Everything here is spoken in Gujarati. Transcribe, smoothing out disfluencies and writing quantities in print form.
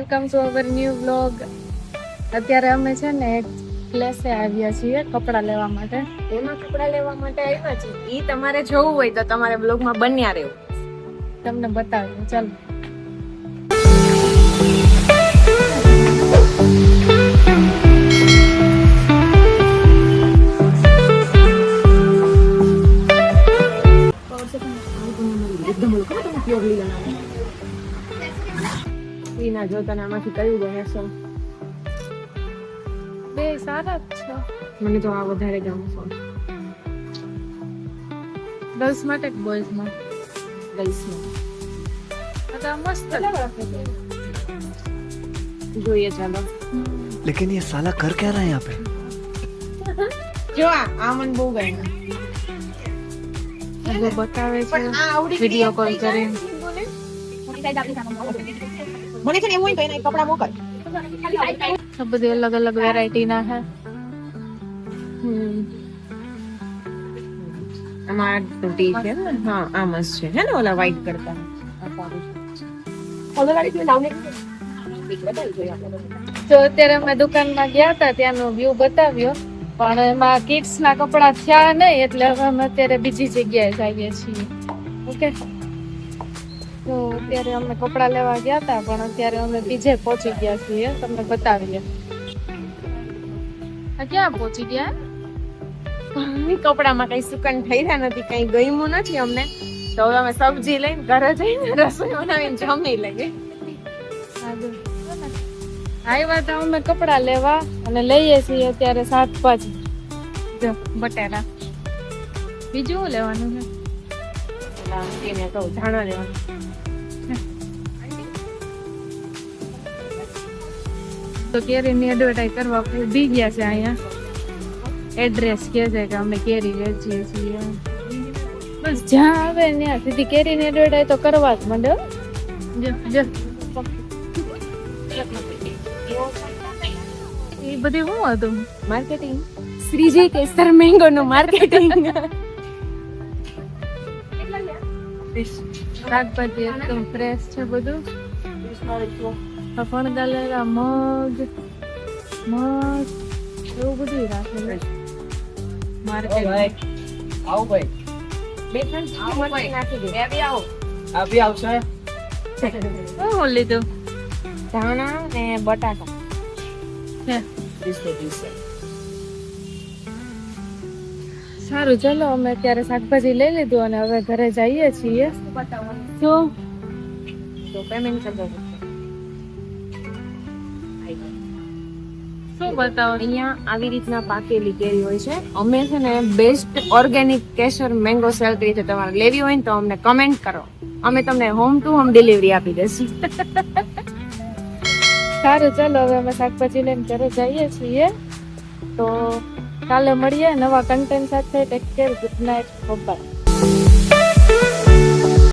Welcome to our new vlog. અત્યારે અમે છે ને એક પ્લેસે આવ્યા છીએ કપડાં લેવા માટે. એમાં કપડાં લેવા માટે આવ્યા છે. ઈ તમારે જોવું હોય તો તમારે બ્લોગમાં બન્યા રહેવું. તમને બતાવ્યું. ચાલો. ના જો તને આમાંથી કયું ગમે છે? બે સારા જ છે. મને તો આ વધારે ગમે છે. ગર્લ્સ માટે કે બોયઝ માટે? ગર્લ્સમાં તો આ મસ્ત જોઈએ ચાલો. लेकिन ये साला कर क्या रहा है यहाँ पे? જો આ મને બહુ ગમ્યું. જો બતાવે છે વિડિયો કોલ કરીને. મને છે ને એવું હોય તો એના કપડા મોકલ. આ બધી અલગ અલગ વેરાયટી ના છે. આમાં ટૂટી છે ને? હા આ મસ્ત છે હે ને ઓલા વ્હાઈટ કરતા. તો અત્યારે અમે દુકાનમાં ગયા હતા, ત્યાંનો વ્યૂ બતાવ્યો, પણ એમાં કિડ્સ ના કપડા થયા નહીં, એટલે હવે અમે અત્યારે બીજી જગ્યાએ જઈએ છીએ. ઓકે, તો અત્યારે અમે કપડા લેવા ગયા હતા, પણ અત્યારે અમે બીજે પહોંચી ગયા છીએ. તમને બતાવીએ. આ ક્યાં પહોંચી ગયા? કપડામાં કઈ સુકન થઈ રહ્યા નથી, કઈ ગમ્યું નથી અમને, તો હવે અમે સબ્જી લઈને ઘરે જઈને રસોઈ બનાવીને જમી લઈએ. આવ્યા હતા અમે કપડા લેવા અને લઈએ છીએ અત્યારે શાકભાજી. જો બટેટા. બીજું શું લેવાનું છે? એને કહું ધાણા લેવાનું. તો કેરીની એડવર્ટાઈઝ કરવા ઉભી ગયા છે અહીંયા. એડ્રેસ કે છે કે અમે કેરી વેચીએ છીએ. બસ જ્યાં આવે ત્યાં સીધી કેરીની એડવર્ટાઈઝ તો કરવા જ માંડે. જો જો એ બધી શું હતું? માર્કેટિંગ. શ્રીજી કેસર મેંગો નું માર્કેટિંગ. શાકભાજી એકદમ ફ્રેશ છે બધું. ફણગાલેલા મગ એવું બધું રાખેલું. માર્કેટ આવો ભાઈ, બે ત્રણ ચીઝ નાખી દે. અભી આવશે. શું લીધું? ધાણા ને બટાકા. સારું, ચલો અમે અત્યારે શાકભાજી લઈ લીધું અને હવે ઘરે જઈએ છીએ. શું તો પેમેન્ટ કરી દો. શું બતાવો? અહીંયા આવી રીતના પાકેલી કેરી હોય છે. અમે છે ને બેસ્ટ ઓર્ગેનિક કેસર મેંગો સેલ કરીએ છીએ. તમારે લેવી હોય ને તો અમને કમેન્ટ કરો, અમે તમને હોમ ટુ હોમ ડિલિવરી આપી દઈશું. સારું, ચાલો હવે અમે શાકભાજી લઈને ઘરે જઈએ છીએ. તો કાલે મળીએ નવા કન્ટેન્ટ સાથે. Take care, good night, by.